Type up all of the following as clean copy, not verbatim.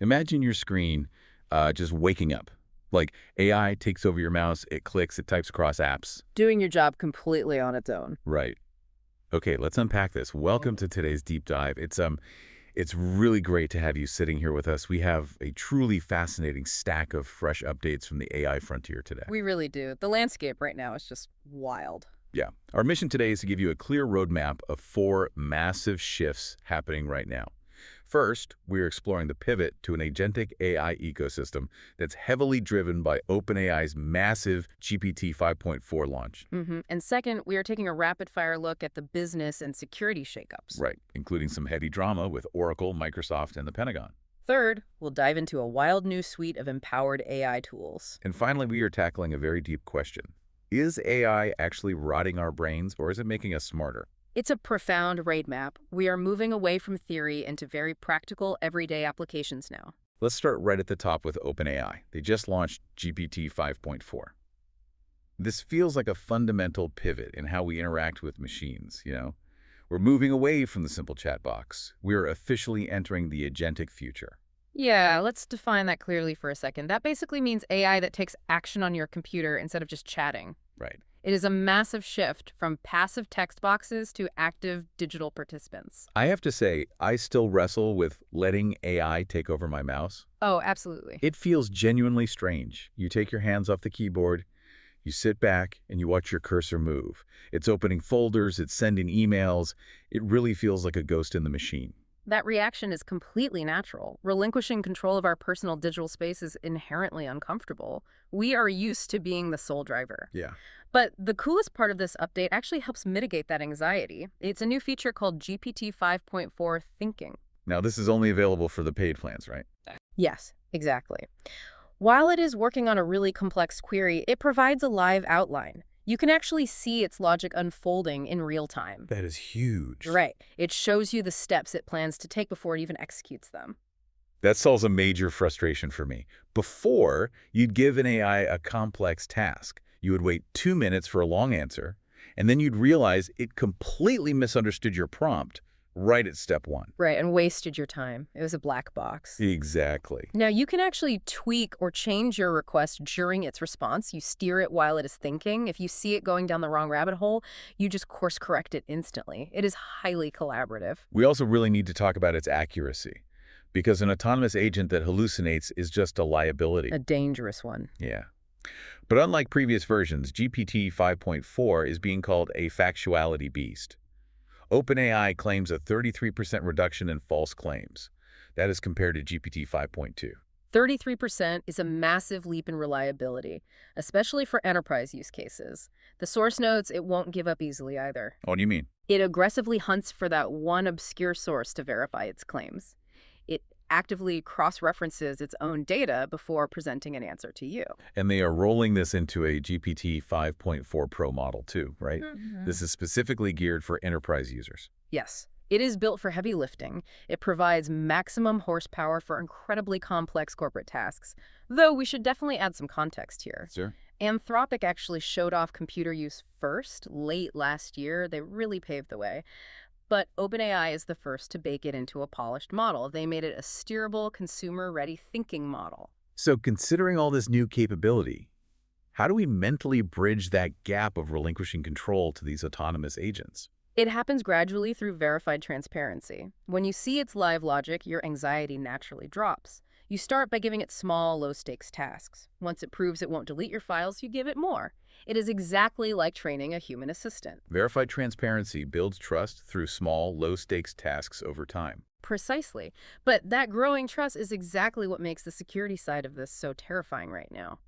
Imagine your screen just waking up. Like AI takes over your mouse, it clicks, it types across apps. Doing your job completely on its own. Right. Okay, let's unpack this. Welcome to today's deep dive. It's really great to have you sitting here with us. We have a truly fascinating stack of fresh updates from the AI frontier today. We really do. The landscape right now is just wild. Yeah. Our mission today is to give you a clear roadmap of 4 massive shifts happening right now. First, we're exploring the pivot to an agentic AI ecosystem that's heavily driven by OpenAI's massive GPT-5.4 launch. And second, we are taking a rapid-fire look at the business and security shakeups. Right, including some heady drama with Oracle, Microsoft, and the Pentagon. Third, we'll dive into a wild new suite of empowered AI tools. And finally, we are tackling a very deep question. Is AI actually rotting our brains, or is it making us smarter? It's a profound roadmap. We are moving away from theory into very practical, everyday applications now. Let's start right at the top with OpenAI. They just launched GPT-5.4. This feels like a fundamental pivot in how we interact with machines, We're moving away from the simple chat box. We're officially entering the agentic future. Yeah, let's define that clearly for a second. That basically means AI that takes action on your computer instead of just chatting. Right. It is a massive shift from passive text boxes to active digital participants. I have to say, I still wrestle with letting AI take over my mouse. Oh, absolutely. It feels genuinely strange. You take your hands off the keyboard, you sit back, and you watch your cursor move. It's opening folders, it's sending emails. It really feels like a ghost in the machine. That reaction is completely natural. Relinquishing control of our personal digital space is inherently uncomfortable. We are used to being the sole driver. Yeah. But the coolest part of this update actually helps mitigate that anxiety. It's a new feature called GPT 5.4 Thinking. Now, this is only available for the paid plans, right? Yes, exactly. While it is working on a really complex query, it provides a live outline. You can actually see its logic unfolding in real time. That is huge. Right. It shows you the steps it plans to take before it even executes them. That solves a major frustration for me. Before, you'd give an AI a complex task. You would wait 2 minutes for a long answer, and then you'd realize it completely misunderstood your prompt right at step 1. Right, and wasted your time. It was a black box. Exactly. Now, you can actually tweak or change your request during its response. You steer it while it is thinking. If you see it going down the wrong rabbit hole, you just course correct it instantly. It is highly collaborative. We also really need to talk about its accuracy, because an autonomous agent that hallucinates is just a liability. A dangerous one. Yeah. But unlike previous versions, GPT 5.4 is being called a factuality beast. OpenAI claims a 33% reduction in false claims. That is compared to GPT 5.2. 33% is a massive leap in reliability, especially for enterprise use cases. The source notes it won't give up easily either. What do you mean? It aggressively hunts for that one obscure source to verify its claims. It actively cross-references its own data before presenting an answer to you. And they are rolling this into a GPT 5.4 Pro model too, right? This is specifically geared for enterprise users. Yes. It is built for heavy lifting. It provides maximum horsepower for incredibly complex corporate tasks. Though we should definitely add some context here. Sure. Anthropic actually showed off computer use first, late last year. They really paved the way. But OpenAI is the first to bake it into a polished model. They made it a steerable, consumer-ready thinking model. So considering all this new capability, how do we mentally bridge that gap of relinquishing control to these autonomous agents? It happens gradually through verified transparency. When you see its live logic, your anxiety naturally drops. You start by giving it small, low-stakes tasks. Once it proves it won't delete your files, you give it more. It is exactly like training a human assistant. Verified transparency builds trust through small, low-stakes tasks over time. Precisely. But that growing trust is exactly what makes the security side of this so terrifying right now.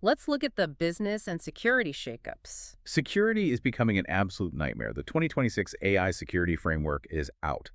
Let's look at the business and security shakeups. Security is becoming an absolute nightmare. The 2026 AI security framework is out,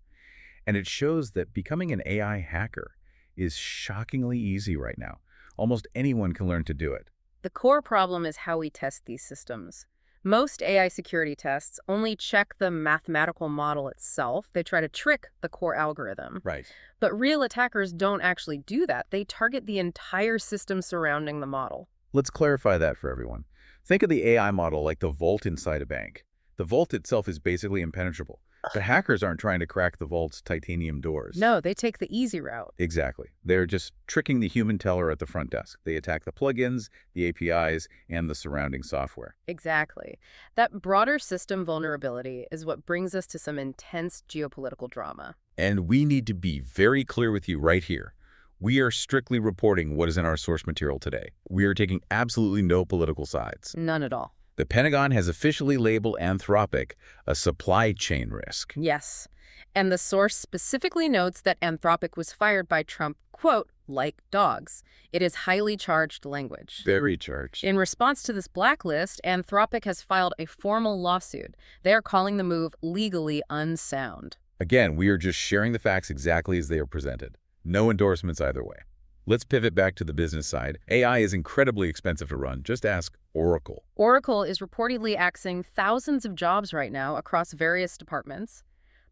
and it shows that becoming an AI hacker is shockingly easy right now. Almost anyone can learn to do it. The core problem is how we test these systems. Most AI security tests only check the mathematical model itself. They try to trick the core algorithm. Right. But real attackers don't actually do that. They target the entire system surrounding the model. Let's clarify that for everyone. Think of the AI model like the vault inside a bank. The vault itself is basically impenetrable, But hackers aren't trying to crack the vault's titanium doors. No, they take the easy route. Exactly. They're just tricking the human teller at the front desk. They attack the plugins, the APIs, and the surrounding software. Exactly. That broader system vulnerability is what brings us to some intense geopolitical drama. And we need to be very clear with you right here. We are strictly reporting what is in our source material today. We are taking absolutely no political sides. None at all. The Pentagon has officially labeled Anthropic a supply chain risk. Yes. And the source specifically notes that Anthropic was fired by Trump, quote, like dogs. It is highly charged language. Very charged. In response to this blacklist, Anthropic has filed a formal lawsuit. They are calling the move legally unsound. Again, we are just sharing the facts exactly as they are presented. No endorsements either way. Let's pivot back to the business side. AI is incredibly expensive to run. Just ask Oracle. Oracle is reportedly axing thousands of jobs right now across various departments.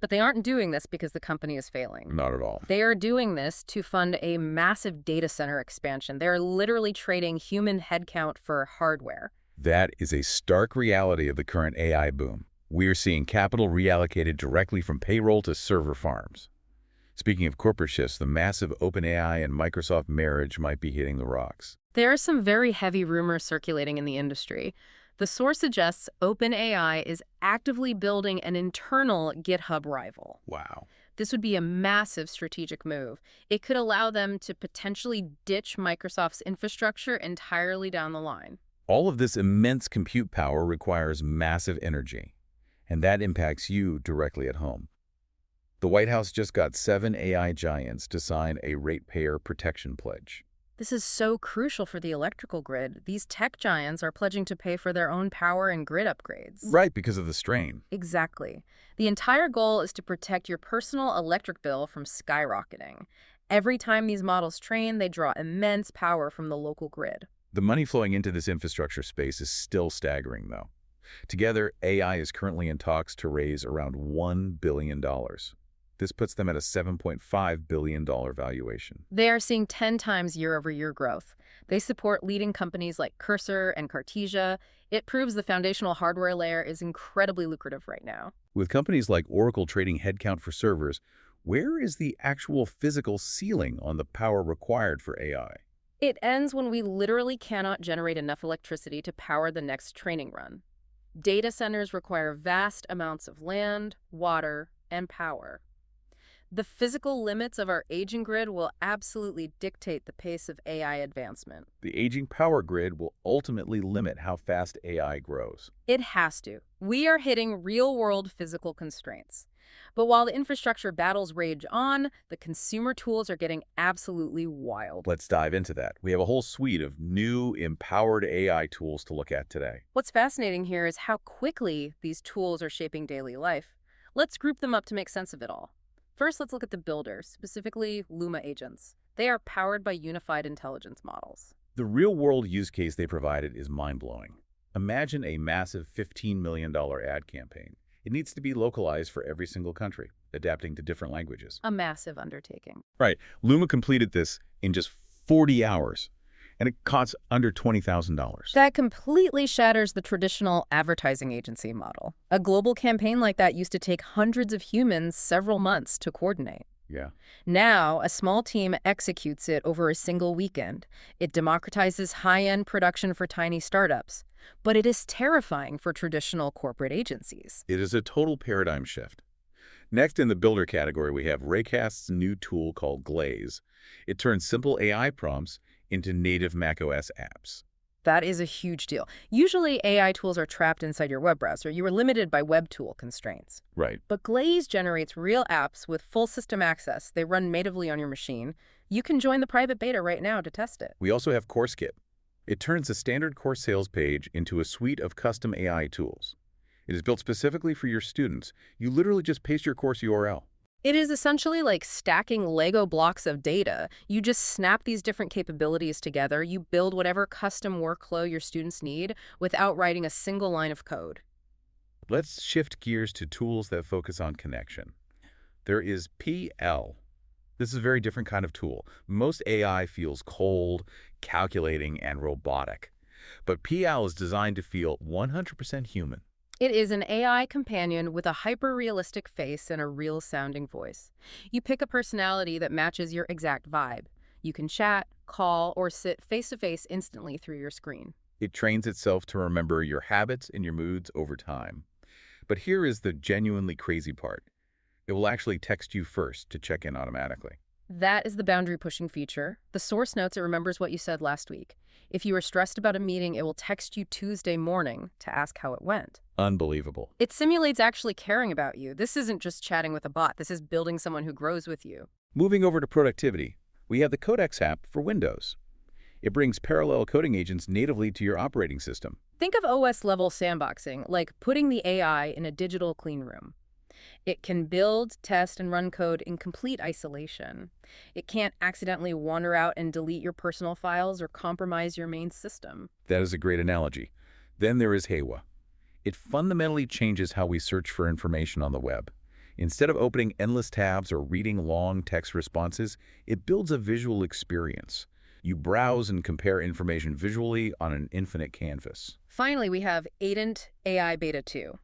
But they aren't doing this because the company is failing. Not at all. They are doing this to fund a massive data center expansion. They're literally trading human headcount for hardware. That is a stark reality of the current AI boom. We are seeing capital reallocated directly from payroll to server farms. Speaking of corporate shifts, the massive OpenAI and Microsoft marriage might be hitting the rocks. There are some very heavy rumors circulating in the industry. The source suggests OpenAI is actively building an internal GitHub rival. Wow. This would be a massive strategic move. It could allow them to potentially ditch Microsoft's infrastructure entirely down the line. All of this immense compute power requires massive energy, and that impacts you directly at home. The White House just got 7 AI giants to sign a ratepayer protection pledge. This is so crucial for the electrical grid. These tech giants are pledging to pay for their own power and grid upgrades. Right, because of the strain. Exactly. The entire goal is to protect your personal electric bill from skyrocketing. Every time these models train, they draw immense power from the local grid. The money flowing into this infrastructure space is still staggering, though. Together, AI is currently in talks to raise around $1 billion. This puts them at a $7.5 billion valuation. They are seeing 10 times year-over-year growth. They support leading companies like Cursor and Cartesia. It proves the foundational hardware layer is incredibly lucrative right now. With companies like Oracle trading headcount for servers, where is the actual physical ceiling on the power required for AI? It ends when we literally cannot generate enough electricity to power the next training run. Data centers require vast amounts of land, water, and power. The physical limits of our aging grid will absolutely dictate the pace of AI advancement. The aging power grid will ultimately limit how fast AI grows. It has to. We are hitting real-world physical constraints. But while the infrastructure battles rage on, the consumer tools are getting absolutely wild. Let's dive into that. We have a whole suite of new, empowered AI tools to look at today. What's fascinating here is how quickly these tools are shaping daily life. Let's group them up to make sense of it all. First, let's look at the builders, specifically Luma agents. They are powered by unified intelligence models. The real-world use case they provided is mind-blowing. Imagine a massive $15 million ad campaign. It needs to be localized for every single country, adapting to different languages. A massive undertaking. Right. Luma completed this in just 40 hours, and it costs under $20,000. That completely shatters the traditional advertising agency model. A global campaign like that used to take hundreds of humans several months to coordinate. Yeah. Now, a small team executes it over a single weekend. It democratizes high-end production for tiny startups. But it is terrifying for traditional corporate agencies. It is a total paradigm shift. Next in the builder category, we have Raycast's new tool called Glaze. It turns simple AI prompts into native macOS apps. That is a huge deal. Usually, AI tools are trapped inside your web browser. You are limited by web tool constraints. Right. But Glaze generates real apps with full system access. They run natively on your machine. You can join the private beta right now to test it. We also have CourseKit. It turns a standard course sales page into a suite of custom AI tools. It is built specifically for your students. You literally just paste your course URL. It is essentially like stacking Lego blocks of data. You just snap these different capabilities together. You build whatever custom workflow your students need without writing a single line of code. Let's shift gears to tools that focus on connection. There is PL. This is a very different kind of tool. Most AI feels cold, calculating, and robotic. But PL is designed to feel 100% human. It is an AI companion with a hyper-realistic face and a real-sounding voice. You pick a personality that matches your exact vibe. You can chat, call, or sit face-to-face instantly through your screen. It trains itself to remember your habits and your moods over time. But here is the genuinely crazy part. It will actually text you first to check in automatically. That is the boundary-pushing feature. The source notes it remembers what you said last week. If you are stressed about a meeting, it will text you Tuesday morning to ask how it went. Unbelievable. It simulates actually caring about you. This isn't just chatting with a bot. This is building someone who grows with you. Moving over to productivity, we have the Codex app for Windows. It brings parallel coding agents natively to your operating system. Think of OS-level sandboxing, like putting the AI in a digital clean room. It can build, test, and run code in complete isolation. It can't accidentally wander out and delete your personal files or compromise your main system. That is a great analogy. Then there is Heiwa. It fundamentally changes how we search for information on the web. Instead of opening endless tabs or reading long text responses, it builds a visual experience. You browse and compare information visually on an infinite canvas. Finally, we have Agentic AI Beta 2.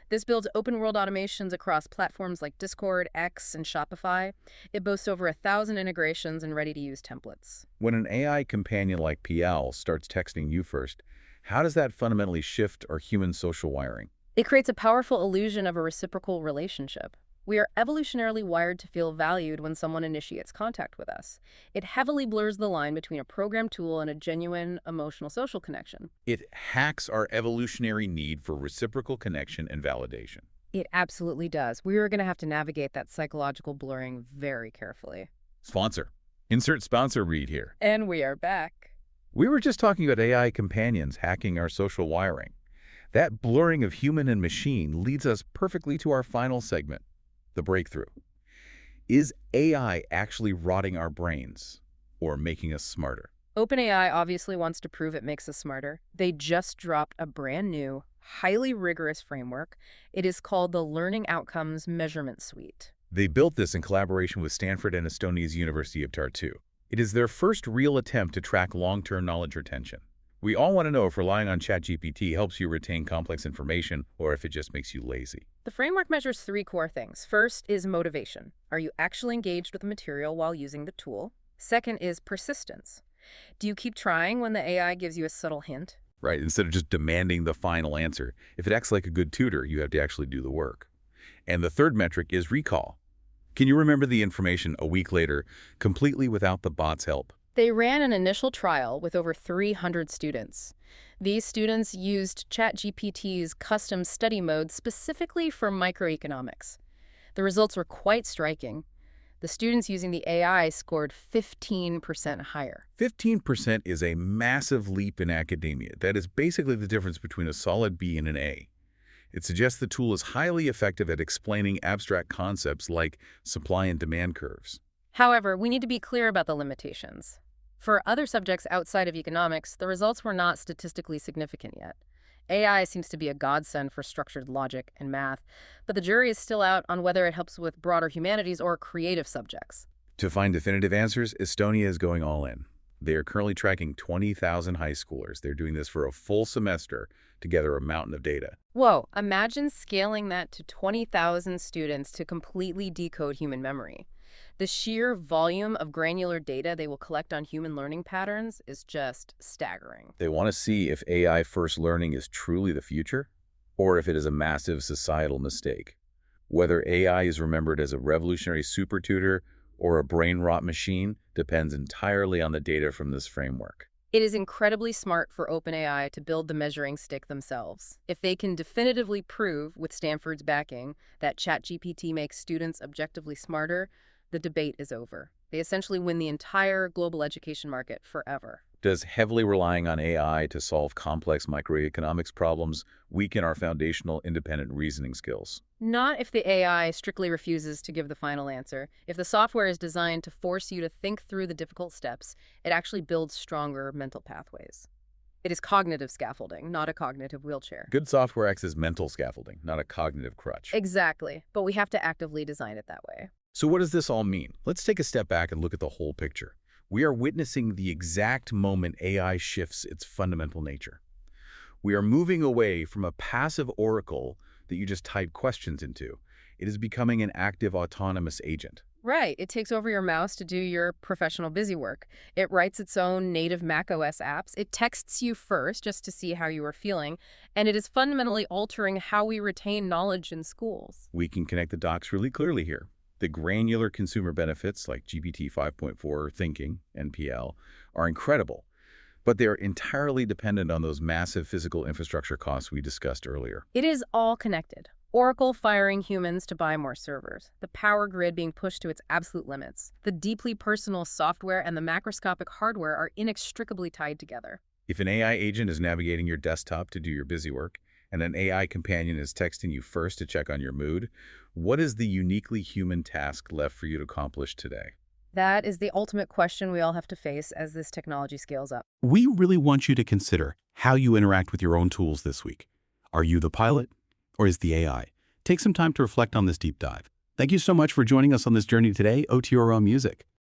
This builds open-world automations across platforms like Discord, X, and Shopify. It boasts over 1,000 integrations and ready-to-use templates. When an AI companion like PL starts texting you first, how does that fundamentally shift our human social wiring? It creates a powerful illusion of a reciprocal relationship. We are evolutionarily wired to feel valued when someone initiates contact with us. It heavily blurs the line between a programmed tool and a genuine emotional social connection. It hacks our evolutionary need for reciprocal connection and validation. It absolutely does. We are going to have to navigate that psychological blurring very carefully. Sponsor. Insert sponsor read here. And we are back. We were just talking about AI companions hacking our social wiring. That blurring of human and machine leads us perfectly to our final segment. The breakthrough. Is AI actually rotting our brains or making us smarter? OpenAI obviously wants to prove it makes us smarter. They just dropped a brand new, highly rigorous framework. It is called the Learning Outcomes Measurement Suite. They built this in collaboration with Stanford and Estonia's University of Tartu. It is their first real attempt to track long-term knowledge retention. We all want to know if relying on ChatGPT helps you retain complex information or if it just makes you lazy. The framework measures 3 core things. First is motivation. Are you actually engaged with the material while using the tool? Second is persistence. Do you keep trying when the AI gives you a subtle hint? Right, instead of just demanding the final answer. If it acts like a good tutor, you have to actually do the work. And the third metric is recall. Can you remember the information a week later, completely without the bot's help? They ran an initial trial with over 300 students. These students used ChatGPT's custom study mode specifically for microeconomics. The results were quite striking. The students using the AI scored 15% higher. 15% is a massive leap in academia. That is basically the difference between a solid B and an A. It suggests the tool is highly effective at explaining abstract concepts like supply and demand curves. However, we need to be clear about the limitations. For other subjects outside of economics, the results were not statistically significant yet. AI seems to be a godsend for structured logic and math, but the jury is still out on whether it helps with broader humanities or creative subjects. To find definitive answers, Estonia is going all in. They are currently tracking 20,000 high schoolers. They're doing this for a full semester to gather a mountain of data. Whoa, imagine scaling that to 20,000 students to completely decode human memory. The sheer volume of granular data they will collect on human learning patterns is just staggering. They want to see if AI-first learning is truly the future, or if it is a massive societal mistake. Whether AI is remembered as a revolutionary super tutor or a brain-rot machine depends entirely on the data from this framework. It is incredibly smart for OpenAI to build the measuring stick themselves. If they can definitively prove, with Stanford's backing, that ChatGPT makes students objectively smarter, the debate is over. They essentially win the entire global education market forever. Does heavily relying on AI to solve complex microeconomics problems weaken our foundational independent reasoning skills? Not if the AI strictly refuses to give the final answer. If the software is designed to force you to think through the difficult steps, it actually builds stronger mental pathways. It is cognitive scaffolding, not a cognitive wheelchair. Good software acts as mental scaffolding, not a cognitive crutch. Exactly, but we have to actively design it that way. So what does this all mean? Let's take a step back and look at the whole picture. We are witnessing the exact moment AI shifts its fundamental nature. We are moving away from a passive oracle that you just type questions into. It is becoming an active autonomous agent. Right. It takes over your mouse to do your professional busy work. It writes its own native macOS apps. It texts you first just to see how you are feeling. And it is fundamentally altering how we retain knowledge in schools. We can connect the dots really clearly here. The granular consumer benefits like GPT 5.4 thinking, NPL, are incredible, but they're entirely dependent on those massive physical infrastructure costs we discussed earlier. It is all connected. Oracle firing humans to buy more servers, the power grid being pushed to its absolute limits. The deeply personal software and the macroscopic hardware are inextricably tied together. If an AI agent is navigating your desktop to do your busy work, and an AI companion is texting you first to check on your mood, what is the uniquely human task left for you to accomplish today? That is the ultimate question we all have to face as this technology scales up. We really want you to consider how you interact with your own tools this week. Are you the pilot, or is the AI? Take some time to reflect on this deep dive. Thank you so much for joining us on this journey today, OTRO Music.